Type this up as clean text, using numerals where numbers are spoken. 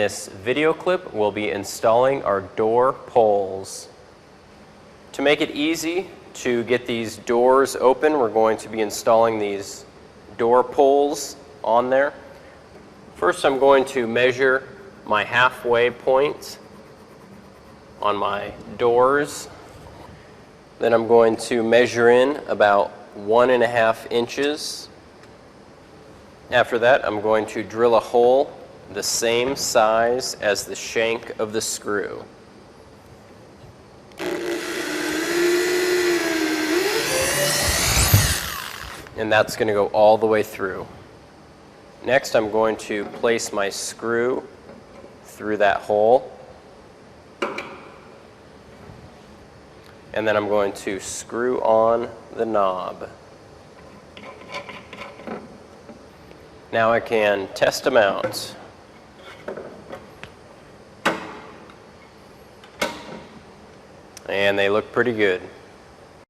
this video clip, we'll be installing our door pulls. To make it easy to get these doors open, we're going to be installing these door pulls on there. First, I'm going to measure my halfway point on my doors. Then I'm going to measure in about 1.5 inches. After that, I'm going to drill a hole the same size as the shank of the screw. And that's going to go all the way through. Next, I'm going to place my screw through that hole. And then I'm going to screw on the knob. Now I can test them out. And they look pretty good.